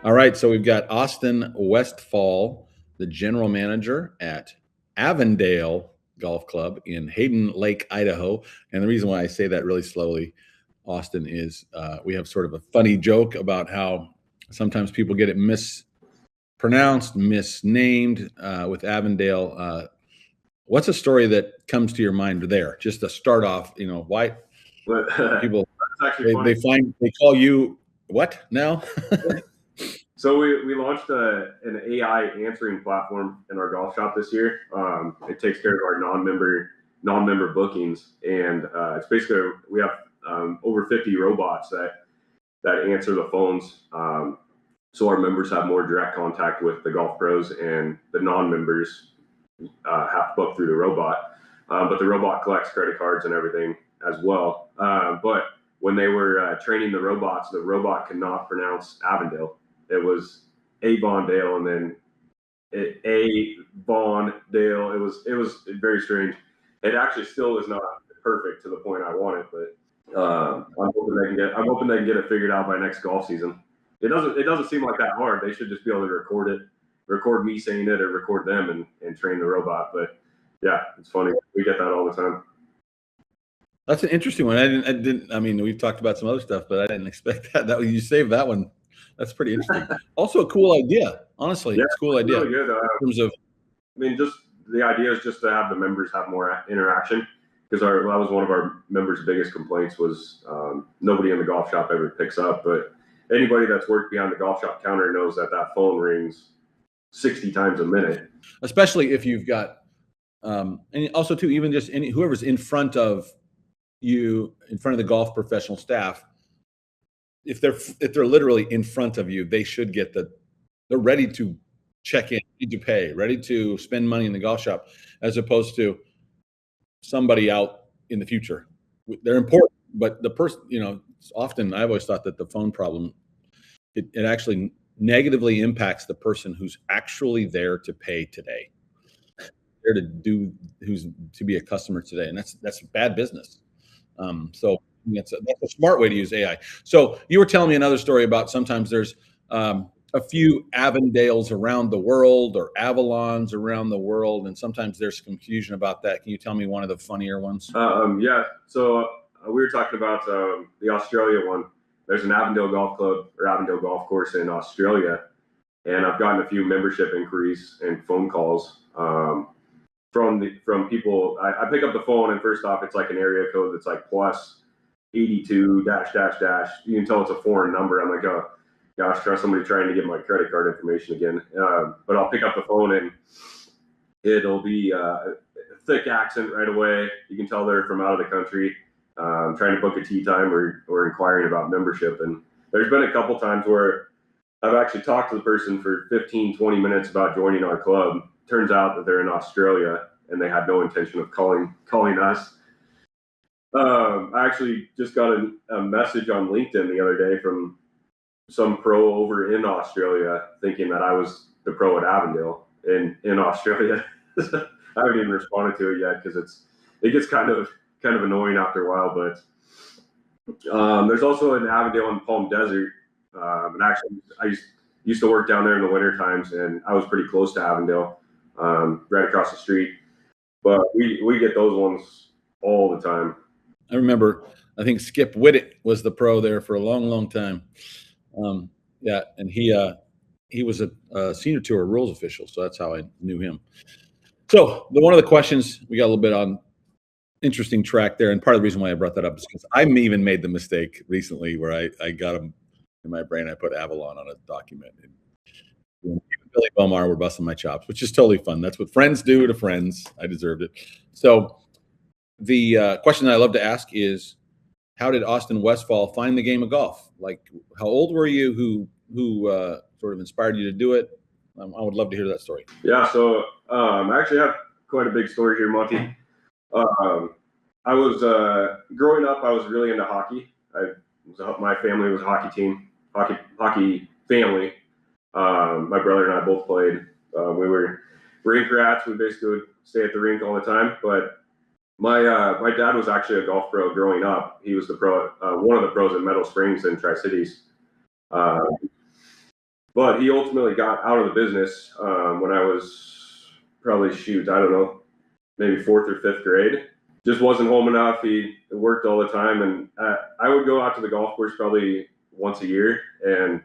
All right, so we've got Austin Westphal, the general manager at Avondale Golf Club in Hayden Lake, Idaho. And the reason why I say that really slowly, Austin, is we have sort of a funny joke about how sometimes people get it mispronounced, misnamed with Avondale. What's a story that comes to your mind there? Just to start off, why people they call you what now? So we launched an AI answering platform in our golf shop this year. It takes care of our non-member bookings, and it's basically we have over 50 robots that answer the phones. So our members have more direct contact with the golf pros, and the non-members have to book through the robot. But the robot collects credit cards and everything as well. But when they were training the robot could not pronounce Avondale. It was Avondale, and then Avondale. It was very strange. It actually still is not perfect to the point I want it, but I'm hoping they can get it figured out by next golf season. It doesn't seem like that hard. They should just be able to record me saying it, or record them and train the robot. But yeah, it's funny. We get that all the time. That's an interesting one. I mean, we've talked about some other stuff, but I didn't expect that you saved that one. That's pretty interesting. Also a cool idea. Honestly, yeah, it's a cool idea. Really good. In terms of, just the idea is just to have the members have more interaction, because that was one of our members' biggest complaints was nobody in the golf shop ever picks up. But anybody that's worked behind the golf shop counter knows that phone rings 60 times a minute. Especially if you've got, and also too, even just whoever's in front of you, in front of the golf professional staff. If they're literally in front of you, they should get they're ready to check in, ready to pay, ready to spend money in the golf shop, as opposed to somebody out in the future. They're important, but the person, often I've always thought that the phone problem, it actually negatively impacts the person who's actually there to pay today, there to be a customer today, and that's bad business. So that's a smart way to use AI. So you were telling me another story about sometimes there's a few Avondales around the world, or Avalons around the world, and sometimes there's confusion about that. Can you tell me one of the funnier ones? Yeah. So we were talking about the Australia one. There's an Avondale Golf Club or Avondale Golf Course in Australia, and I've gotten a few membership inquiries and phone calls from people. I pick up the phone, and first off, it's like an area code that's like plus 82 --. You can tell it's a foreign number. I'm like, oh gosh, try somebody trying to get my credit card information again. But I'll pick up the phone, and it'll be a thick accent right away. You can tell they're from out of the country, trying to book a tee time or inquiring about membership. And there's been a couple times where I've actually talked to the person for 15-20 minutes about joining our club. Turns out that they're in Australia, and they had no intention of calling us. I actually just got a message on LinkedIn the other day from some pro over in Australia, thinking that I was the pro at Avondale in Australia. I haven't even responded to it yet, because it gets kind of annoying after a while. But there's also an Avondale in Palm Desert, and actually I used to work down there in the winter times, and I was pretty close to Avondale, right across the street. But we get those ones all the time. I remember, I think Skip Whittick was the pro there for a long, long time. Yeah, and he was a senior tour rules official, so that's how I knew him. So one of the questions, we got a little bit on interesting track there, and part of the reason why I brought that up is because I even made the mistake recently where I got them in my brain. I put Avalon on a document, and Billy Bomar were busting my chops, which is totally fun. That's what friends do to friends. I deserved it. So the question that I love to ask is, how did Austin Westphal find the game of golf? Like, how old were you? Who sort of inspired you to do it? I would love to hear that story. Yeah, so I actually have quite a big story here, Monte. I was growing up, I was really into hockey. My family was a hockey team, hockey family. My brother and I both played. We were rink rats. We basically would stay at the rink all the time. But my dad was actually a golf pro growing up. He was the pro, one of the pros in Meadow Springs and Tri-Cities. But he ultimately got out of the business when I was probably, I don't know, maybe 4th or 5th grade. Just wasn't home enough. He worked all the time, and I would go out to the golf course probably once a year. And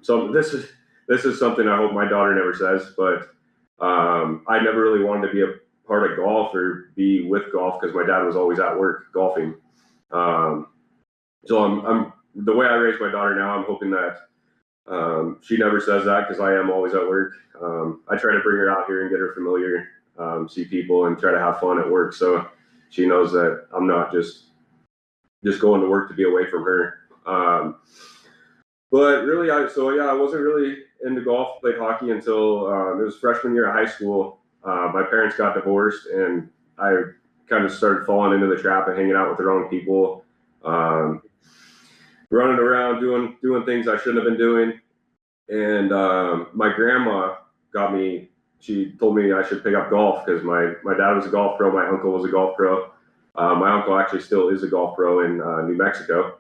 so this is something I hope my daughter never says, but I never really wanted to be a part of golf or be with golf because my dad was always at work golfing. So I'm the way I raise my daughter now, I'm hoping that she never says that because I am always at work. I try to bring her out here and get her familiar, see people, and try to have fun at work. So she knows that I'm not just going to work to be away from her. But really, I wasn't really into golf. Played hockey until it was freshman year of high school. My parents got divorced, and I kind of started falling into the trap of hanging out with the wrong people, running around doing things I shouldn't have been doing. And my grandma she told me I should pick up golf because my dad was a golf pro, my uncle was a golf pro. My uncle actually still is a golf pro in New Mexico.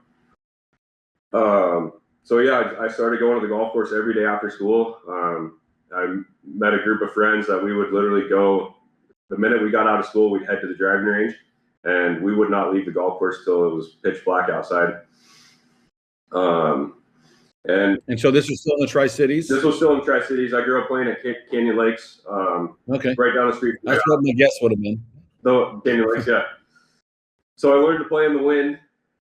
So yeah, I started going to the golf course every day after school. I met a group of friends that we would literally go, the minute we got out of school, we'd head to the driving range, and we would not leave the golf course till it was pitch black outside. And so this was still in the Tri-Cities? This was still in the Tri-Cities. I grew up playing at Canyon Lakes, okay, right down the street. That's what my guess would have been. No, Canyon Lakes, yeah. So I learned to play in the wind.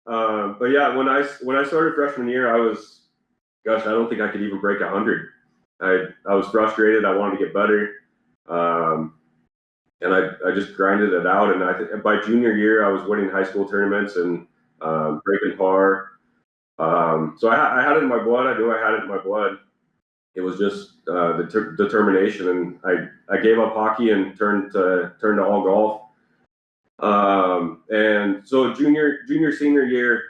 But yeah, when I started freshman year, I don't think I could even break 100. I was frustrated. I wanted to get better, and I just grinded it out. And by junior year, I was winning high school tournaments and breaking par. So I had it in my blood. I knew I had it in my blood. It was just the determination, and I gave up hockey and turned to all golf. And so junior, senior year,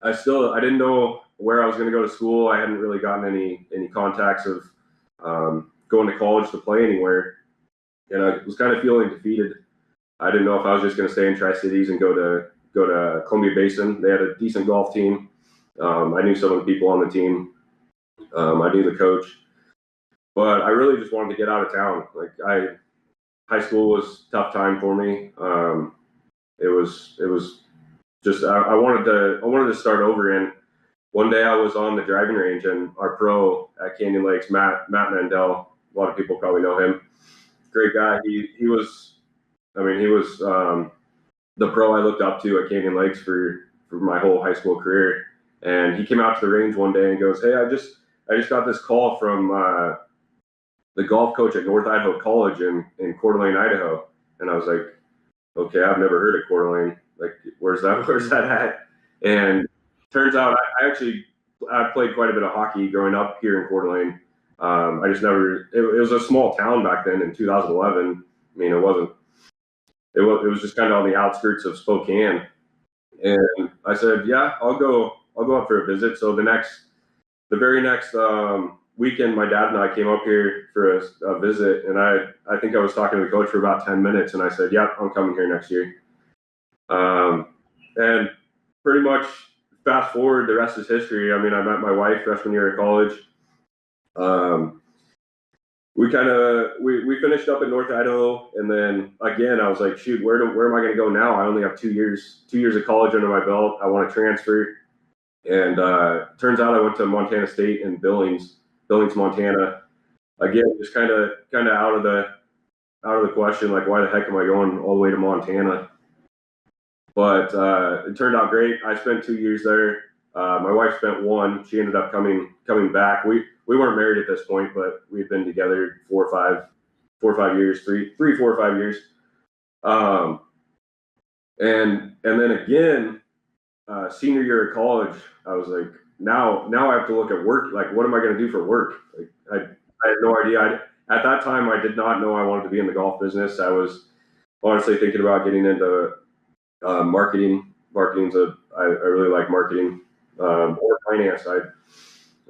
I didn't know where I was going to go to school. I hadn't really gotten any contacts of going to college to play anywhere, and I was kind of feeling defeated. I didn't know if I was just going to stay in Tri-Cities and go to Columbia Basin. They had a decent golf team. I knew some of the people on the team. I knew the coach, but I really just wanted to get out of town. High school was a tough time for me. It was just I wanted to start over. And one day I was on the driving range, and our pro at Canyon Lakes, Matt Mandel, a lot of people probably know him. Great guy. He was the pro I looked up to at Canyon Lakes for my whole high school career. And he came out to the range one day and goes, "Hey, I just got this call from the golf coach at North Idaho College in Coeur d'Alene, Idaho." And I was like, "Okay, I've never heard of Coeur d'Alene. Like, where's that at?" And turns out I played quite a bit of hockey growing up here in Coeur d'Alene. I just never. It was a small town back then in 2011. I mean, it was just kind of on the outskirts of Spokane. And I said, "Yeah, I'll go up for a visit." So the very next weekend, my dad and I came up here for a visit, and I think I was talking to the coach for about 10 minutes, and I said, "Yeah, I'm coming here next year." And pretty much fast forward, the rest is history. I mean, I met my wife freshman year of college. We finished up in North Idaho, and then again, I was like, "Shoot, where am I going to go now? I only have 2 years of college under my belt. I want to transfer." And turns out I went to Montana State in Billings, Montana. Again, just kind of out of the question. Like, why the heck am I going all the way to Montana? But it turned out great. I spent 2 years there. My wife spent 1. She ended up coming back. We weren't married at this point, but we'd been together 4 or 5 years, 3, 4 or 5 years. And then again, senior year of college, I was like, now I have to look at work. Like, what am I going to do for work? Like, I had no idea. At that time, I did not know I wanted to be in the golf business. I was honestly thinking about getting into marketing. I really like marketing, or finance. I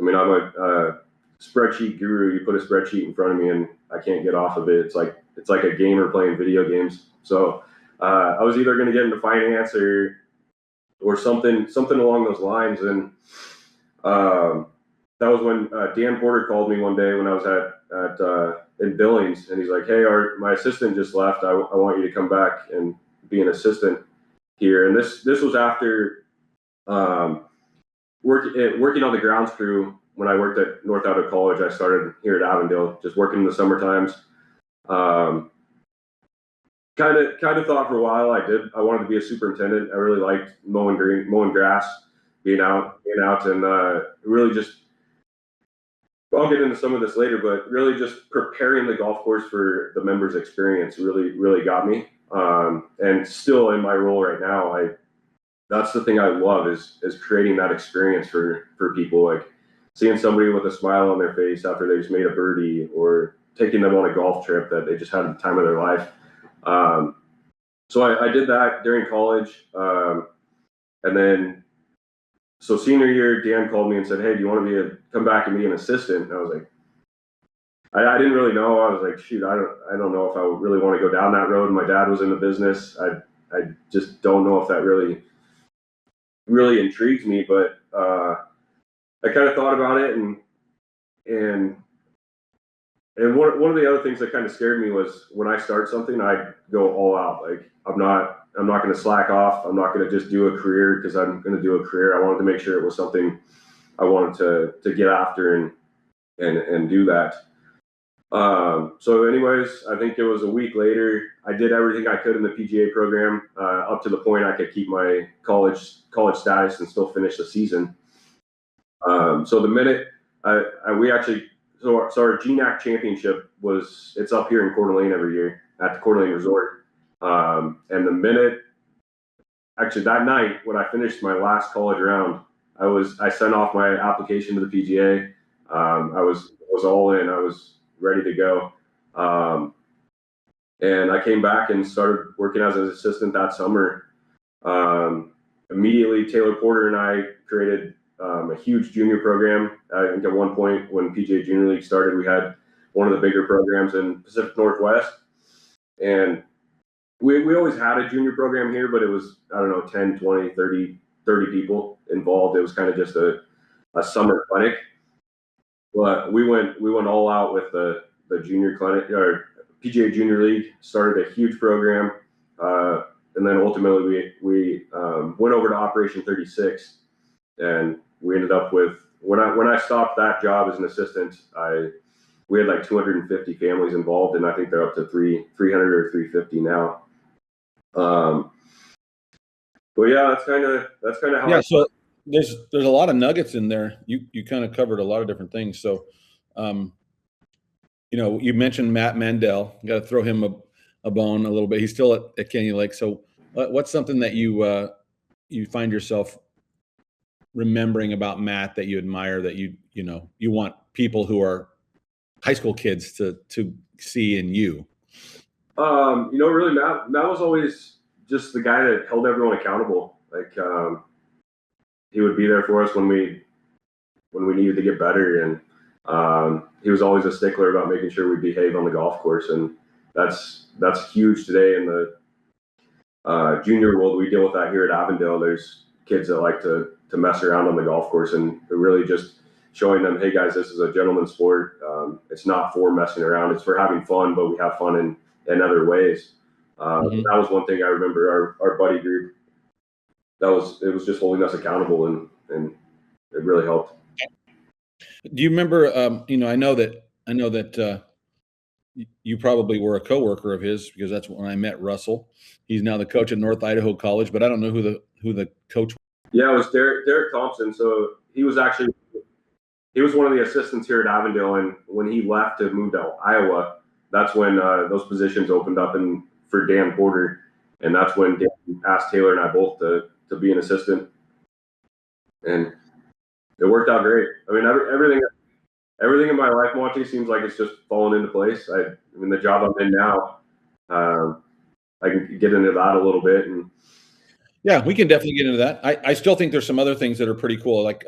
mean, I'm a spreadsheet guru. You put a spreadsheet in front of me, and I can't get off of it. It's like a gamer playing video games. So I was either going to get into finance or something along those lines. And that was when Dan Porter called me one day when I was at in Billings, and he's like, "Hey, my assistant just left. I want you to come back and be an assistant here." And this was after working on the grounds crew. When I worked at North Idaho College, I started here at Avondale, just working in the summer times. Kind of thought for a while I wanted to be a superintendent. I really liked mowing grass, being out and really just, I'll get into some of this later, but really just preparing the golf course for the members' experience really got me. And still in my role right now, that's the thing I love is creating that experience for people, like seeing somebody with a smile on their face after they just made a birdie, or taking them on a golf trip that they just had the time of their life. So I did that during college. And then, so senior year, Dan called me and said, "Hey, do you want to come back and be an assistant?" And I was like, I didn't really know. I was like, shoot, I don't know if I really want to go down that road. My dad was in the business. I just don't know if that really intrigues me, but I kind of thought about it, and one of the other things that kind of scared me was when I start something, I go all out. Like I'm not going to slack off. I'm not going to just do a career because I'm going to do a career. I wanted to make sure it was something I wanted to get after and do that. So anyways, I think it was a week later, I did everything I could in the PGA program, up to the point I could keep my college status and still finish the season. So the minute so our GNAC championship it's up here in Coeur d'Alene every year at the Coeur d'Alene Resort. And the minute, actually that night when I finished my last college round, I sent off my application to the PGA. I was all in. I was ready to go. And I came back and started working as an assistant that summer. Immediately, Taylor Porter and I created a huge junior program. I think at one point when PGA Junior League started, we had one of the bigger programs in Pacific Northwest. And we always had a junior program here, but it was, I don't know, 10, 20, 30 people involved. It was kind of just a summer clinic. But we went all out with the junior clinic, or PGA Junior League, started a huge program. And then ultimately we went over to Operation 36, and we ended up with, when I stopped that job as an assistant, we had like 250 families involved, and I think they're up to 300 or 350 now. But yeah, that's kind of how. Yeah. So there's a lot of nuggets in there. You kind of covered a lot of different things. So, you mentioned Matt Mandel. Got to throw him a bone a little bit. He's still at Canyon Lake. So what's something that you find yourself remembering about Matt that you admire, that you want people who are high school kids to see in you? Really, Matt was always just the guy that held everyone accountable. Like, he would be there for us when we needed to get better, and he was always a stickler about making sure we behave on the golf course, and that's huge today in the junior world. We deal with that here at Avondale. There's kids that like to mess around on the golf course, and really just showing them, hey guys, this is a gentleman's sport. It's not for messing around. It's for having fun, but we have fun in other ways. That was one thing I remember. Our buddy group, it was just holding us accountable, and it really helped. Do you remember? I know that you probably were a coworker of his, because that's when I met Russell. He's now the coach at North Idaho College, but I don't know who the coach was. Yeah, it was Derek Thompson. So he was one of the assistants here at Avondale, and when he left to move to Iowa, that's when those positions opened up for Dan Porter, and that's when Dan asked Taylor and I both to be an assistant, and it worked out great. I mean, everything in my life, Monte, seems like it's just fallen into place. I mean, the job I'm in now, I can get into that a little bit, and yeah, we can definitely get into that. I still think there's some other things that are pretty cool. Like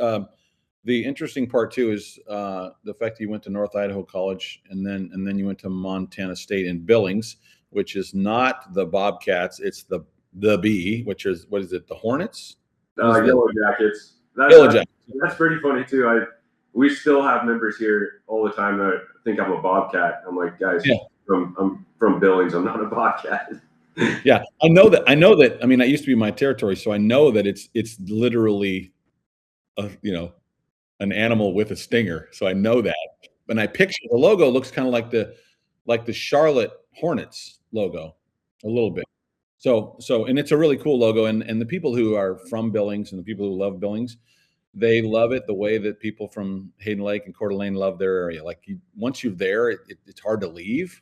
the interesting part too is the fact that you went to North Idaho College, and then you went to Montana State in Billings, which is not the Bobcats, it's the B, which is, what is it, the Hornets? Yellow Jackets. Yellow Jackets. That's pretty funny too. we still have members here all the time that think I'm a bobcat. I'm like, guys, Yeah. I'm from Billings. I'm not a bobcat. Yeah, I know that. I mean, that used to be my territory, so I know that it's literally an animal with a stinger. So I know that. When I picture the logo, looks kind of like the Charlotte Hornets logo, a little bit. So and it's a really cool logo, and the people who are from Billings and the people who love Billings, they love it the way that people from Hayden Lake and Coeur d'Alene love their area. Like once you're there, it's hard to leave.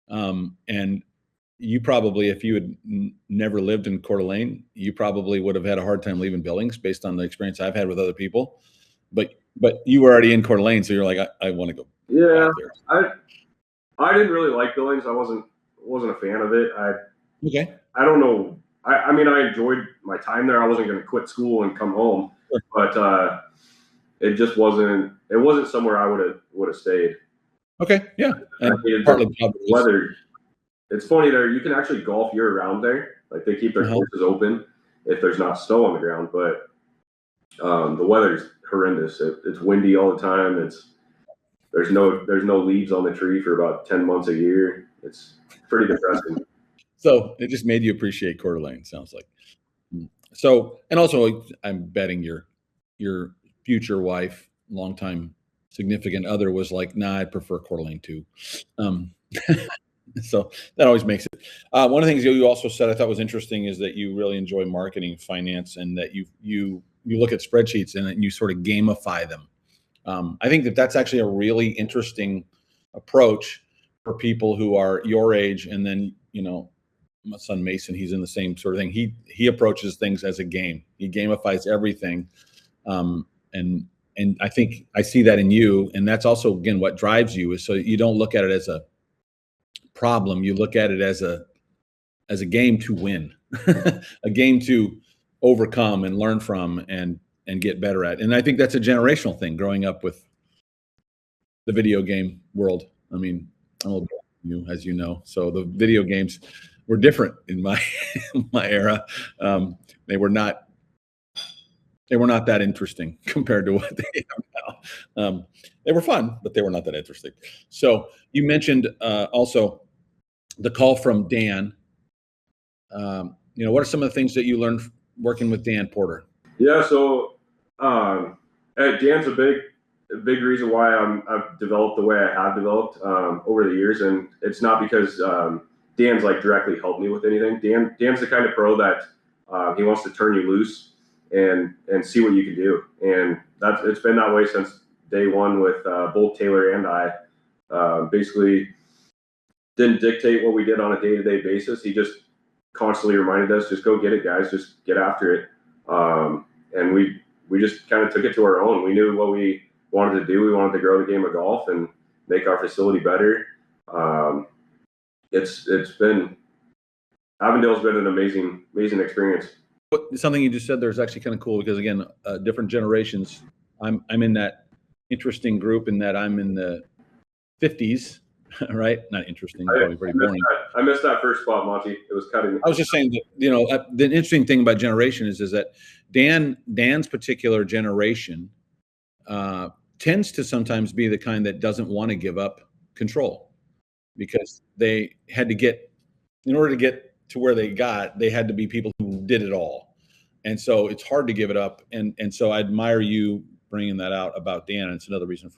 And you probably, if you had never lived in Coeur d'Alene, you probably would have had a hard time leaving Billings based on the experience I've had with other people. But you were already in Coeur d'Alene, so you're like, I want to go. Yeah, I didn't really like Billings. I wasn't a fan of it. Okay. I don't know. I mean, I enjoyed my time there. I wasn't going to quit school and come home, but it just wasn't. It wasn't somewhere I would have stayed. Okay. Yeah. And partly weather. It's funny there. You can actually golf year round there. Like they keep their courses open if there's not snow on the ground. But the weather's horrendous. It's windy all the time. There's no leaves on the tree for about 10 months a year. It's pretty depressing. So it just made you appreciate Coeur d'Alene, sounds like. So, and also I'm betting your future wife, longtime significant other, was like, nah, I prefer Coeur d'Alene too. So that always makes it. One of the things you also said I thought was interesting is that you really enjoy marketing, finance, and that you look at spreadsheets and you sort of gamify them. I think that's actually a really interesting approach for people who are your age. And then, my son Mason, he's in the same sort of thing. He approaches things as a game. He gamifies everything. And I think I see that in you. And that's also, again, what drives you, is so you don't look at it as a problem. You look at it as a game to win, a game to overcome and learn from and get better at. And I think that's a generational thing, growing up with the video game world. I mean, I'm older than you, as you know. So the video games were different in my era. They were not that interesting compared to what they are now. They were fun, but they were not that interesting. So you mentioned also the call from Dan. What are some of the things that you learned working with Dan Porter? Yeah, so Dan's a big reason why I've developed the way I have developed over the years, and it's not because Dan's like directly helped me with anything. Dan's the kind of pro that he wants to turn you loose and see what you can do, and it's been that way since day one with both Taylor and I. Basically, didn't dictate what we did on a day-to-day basis. He just constantly reminded us, just go get it, guys, just get after it. And we just kind of took it to our own. We knew what we wanted to do. We wanted to grow the game of golf and make our facility better. Avondale's been an amazing experience. Something you just said there is actually kind of cool, because again, different generations. I'm in that interesting group in that I'm in the 50s, right? Not interesting, probably pretty boring. I missed that first spot, Monte. It was cutting. I was just saying that, the interesting thing about generation is that Dan's particular generation tends to sometimes be the kind that doesn't want to give up control, because they had to in order to get to where they had to be people who did it all. And so it's hard to give it up. And so I admire you bringing that out about Dan. And it's another reason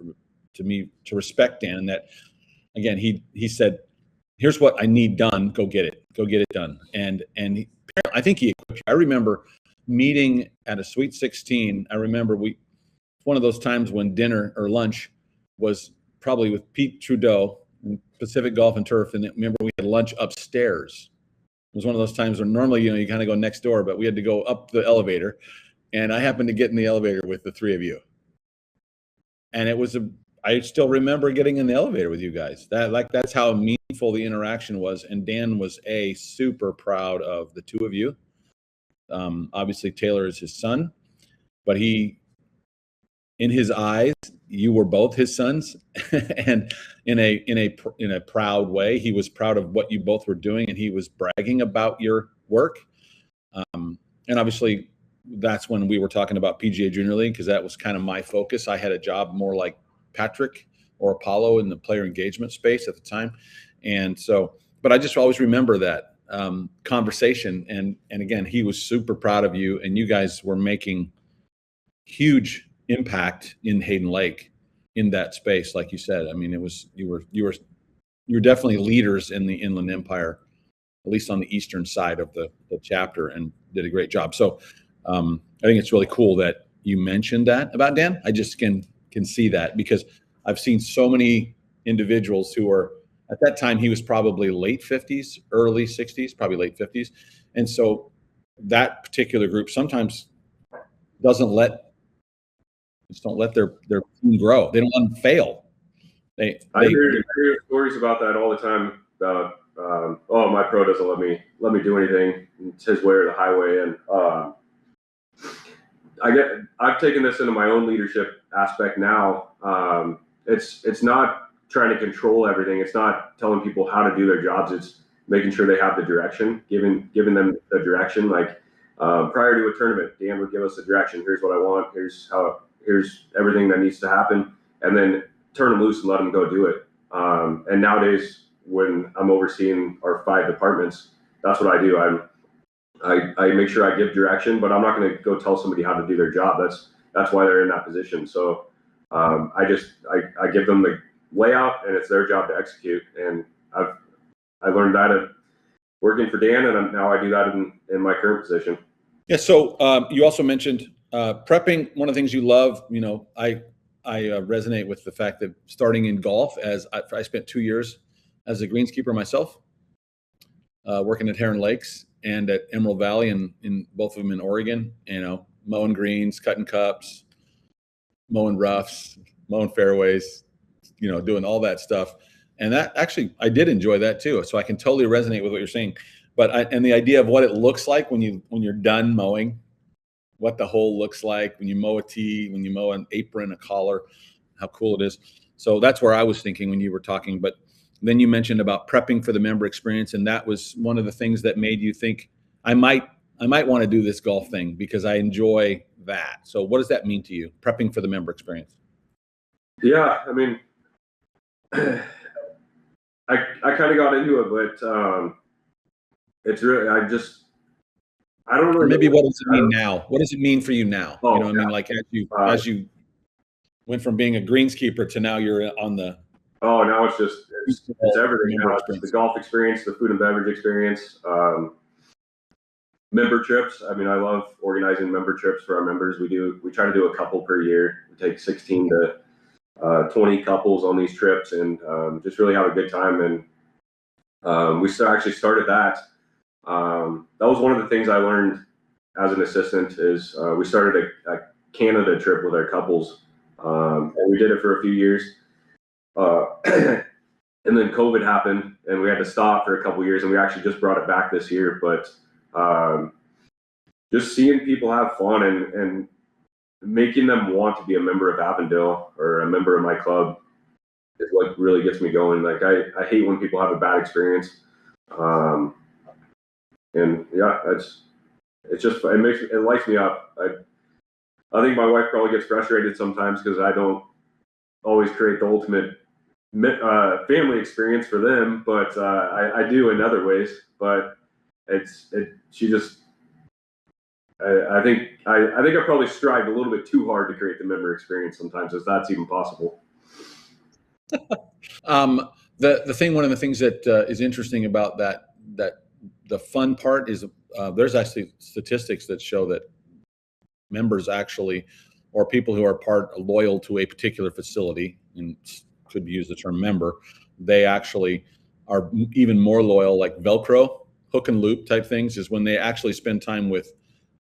to me to respect Dan. And that, again, he said, here's what I need done. Go get it done. And I think he equipped you. I remember meeting at a Sweet 16. I remember one of those times when dinner or lunch was probably with Pete Trudeau in Pacific Golf and Turf. And remember, we had lunch upstairs. It was one of those times where normally, you kind of go next door, but we had to go up the elevator. And I happened to get in the elevator with the three of you. And I still remember getting in the elevator with you guys. That's how meaningful the interaction was. And Dan was super proud of the two of you. Obviously Taylor is his son, but in his eyes, you were both his sons, and in a proud way. He was proud of what you both were doing, and he was bragging about your work. And obviously, that's when we were talking about PGA Junior League, because that was kind of my focus. I had a job more like Patrick or Apollo in the player engagement space at the time. And so, but I just always remember that conversation. And again, he was super proud of you, and you guys were making huge impact in Hayden Lake in that space. Like you said, I mean, you were definitely leaders in the Inland Empire, at least on the eastern side of the chapter, and did a great job. So I think it's really cool that you mentioned that about Dan. I just can see that, because I've seen so many individuals who are, at that time, he was probably late 50s, early 60s, probably late 50s. And so that particular group sometimes just don't let their team grow. They don't let them fail. I hear stories about that all the time. About oh, my pro doesn't let me do anything. It's his way or the highway. And I've taken this into my own leadership aspect now. It's not trying to control everything. It's not telling people how to do their jobs. It's making sure they have the direction, giving them the direction. Like prior to a tournament, Dan would give us the direction. Here's what I want. Here's everything that needs to happen, and then turn them loose and let them go do it. And nowadays, when I'm overseeing our 5 departments, that's what I do. I make sure I give direction, but I'm not going to go tell somebody how to do their job. That's why they're in that position. So I give them the layout, and it's their job to execute. And I learned that at working for Dan, and now I do that in my current position. Yeah. So you also mentioned prepping. One of the things you love, I resonate with the fact that starting in golf, as I spent 2 years as a greenskeeper myself, working at Heron Lakes and at Emerald Valley, and in both of them in Oregon, mowing greens, cutting cups, mowing roughs, mowing fairways, doing all that stuff. And that actually, I did enjoy that too. So I can totally resonate with what you're saying. And the idea of what it looks like when you're done mowing, what the hole looks like when you mow a tee, when you mow an apron, a collar, how cool it is. So that's where I was thinking when you were talking. But then you mentioned about prepping for the member experience, and that was one of the things that made you think I might want to do this golf thing because I enjoy that. So what does that mean to you, prepping for the member experience? Yeah, I mean, I kind of got into it, but it's really, I don't really. Maybe what does it mean now? What does it mean for you now? Oh, I mean, like as you went from being a greenskeeper to now you're on the. Oh, now it's everything. Now it's the golf experience, the food and beverage experience, member trips. I mean, I love organizing member trips for our members. We try to do a couple per year. We take 16 to 20 couples on these trips, and just really have a good time. And we actually started that. That was one of the things I learned as an assistant is we started a Canada trip with our couples, and we did it for a few years. And then COVID happened, and we had to stop for a couple of years, and we actually just brought it back this year. But just seeing people have fun and making them want to be a member of Avondale or a member of my club is what really gets me going. Like I hate when people have a bad experience. And yeah, it lights me up. I think my wife probably gets frustrated sometimes because I don't always create the ultimate family experience for them, but I do in other ways. But I think I probably strived a little bit too hard to create the member experience sometimes, if that's even possible. One of the things that is interesting about that the fun part is there's actually statistics that show that members actually, or people who are loyal to a particular facility, and could use the term member, they actually are even more loyal, like Velcro, hook and loop type things, is when they actually spend time with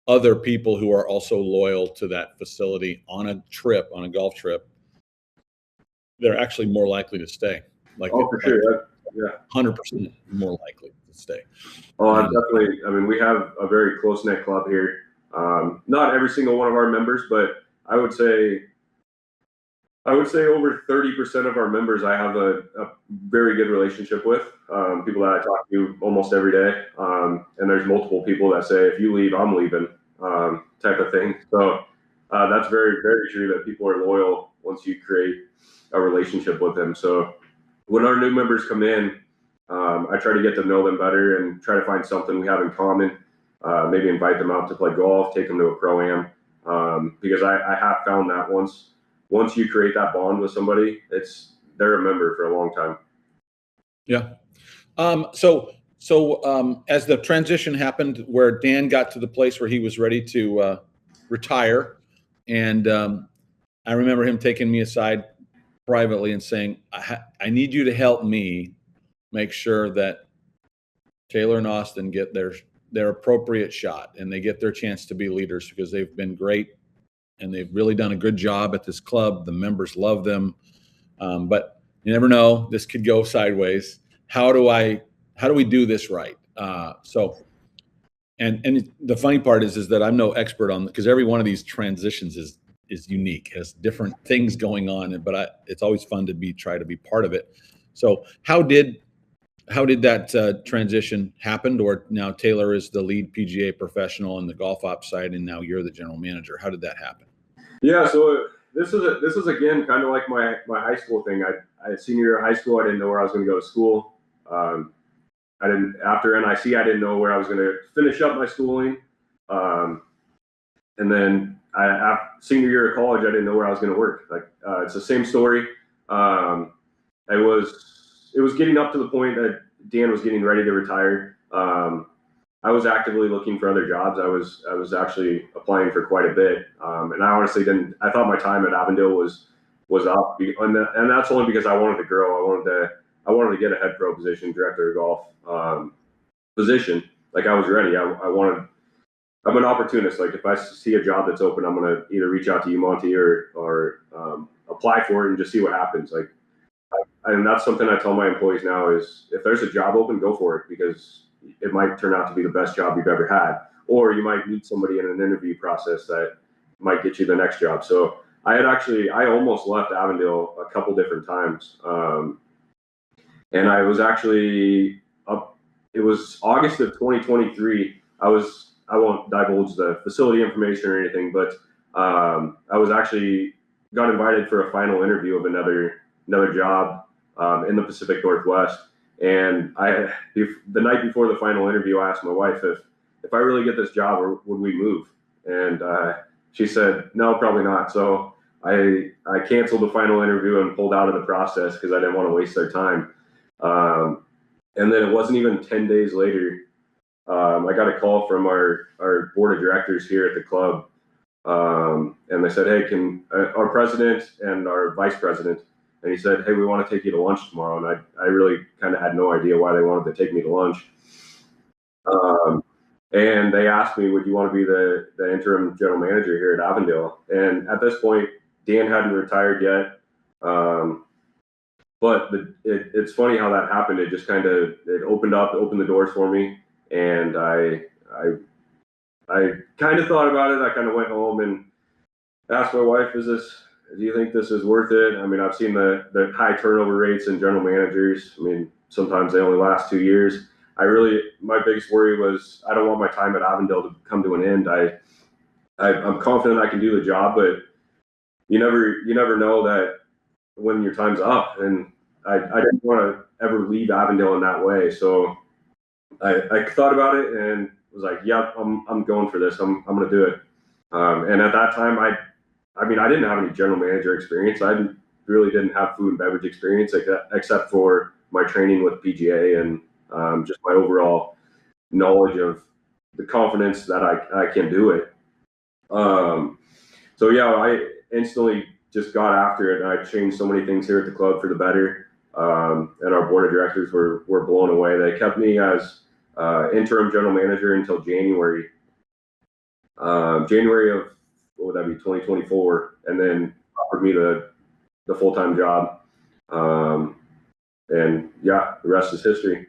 other people who are also loyal to that facility on a golf trip. They're actually more likely to stay. For sure. Yeah. 100% more likely to stay. Oh, definitely. I mean, we have a very close-knit club here. Not every single one of our members, but I would say over 30% of our members I have a very good relationship with. People that I talk to almost every day. And there's multiple people that say, if you leave, I'm leaving, type of thing. So that's very, very true that people are loyal once you create a relationship with them. So when our new members come in, I try to get to know them better and try to find something we have in common. Maybe invite them out to play golf, take them to a pro-am, because I have found that once you create that bond with somebody, they're a member for a long time. Yeah. So as the transition happened, where Dan got to the place where he was ready to retire, and I remember him taking me aside privately and saying, I need you to help me make sure that Taylor and Austin get their appropriate shot and they get their chance to be leaders, because they've been great and they've really done a good job at this club. The members love them. But you never know, this could go sideways. How do we do this right? And the funny part is that I'm no expert on, because every one of these transitions is unique, has different things going on, but it's always fun to try to be part of it. So how did that transition happen, or now Taylor is the lead PGA professional on the golf ops side, and now you're the general manager? How did that happen? Yeah, so this is again kind of like my high school thing. I senior year of high school, I didn't know where I was going to go to school. After NIC, I didn't know where I was going to finish up my schooling. And then senior year of college, I didn't know where I was going to work. It's the same story. It was getting up to the point that Dan was getting ready to retire. I was actively looking for other jobs. I was actually applying for quite a bit. And I honestly didn't. I thought my time at Avondale was up, and that's only because I wanted to grow. I wanted to get a head pro position, director of golf position. Like, I was ready. I'm an opportunist. Like, if I see a job that's open, I'm gonna either reach out to you, Monte, or apply for it and just see what happens. And that's something I tell my employees now is, if there's a job open, go for it, because it might turn out to be the best job you've ever had, or you might meet somebody in an interview process that might get you the next job. So I almost left Avondale a couple different times. And I was actually it was August of 2023. I won't divulge the facility information or anything, but I was actually got invited for a final interview of another job in the Pacific Northwest. And the night before the final interview, I asked my wife if I really get this job, or would we move? And she said, no, probably not. So I canceled the final interview and pulled out of the process because I didn't want to waste their time. And then it wasn't even 10 days later, I got a call from our board of directors here at the club. And they said, hey, can our president and our vice president, and he said, hey, we want to take you to lunch tomorrow. And I really kind of had no idea why they wanted to take me to lunch. And they asked me, would you want to be the interim general manager here at Avondale? And at this point, Dan hadn't retired yet. But it's funny how that happened. It just kind of, it opened the doors for me. And I kind of thought about it. I kind of went home and asked my wife, do you think this is worth it? I mean, I've seen the high turnover rates in general managers. I mean, sometimes they only last 2 years. My biggest worry was, I don't want my time at Avondale to come to an end. I'm confident I can do the job, but you never know that when your time's up. And I didn't want to ever leave Avondale in that way. So I thought about it and was like, yeah, I'm going for this. I'm going to do it. And at that time, I didn't have any general manager experience. I really didn't have food and beverage experience except for my training with PGA and just my overall knowledge of the confidence that I can do it. So yeah, I instantly just got after it, and I changed so many things here at the club for the better. And our board of directors were blown away. They kept me as interim general manager until January of, what would that be, 2024, and then offered me the full-time job. And yeah, the rest is history.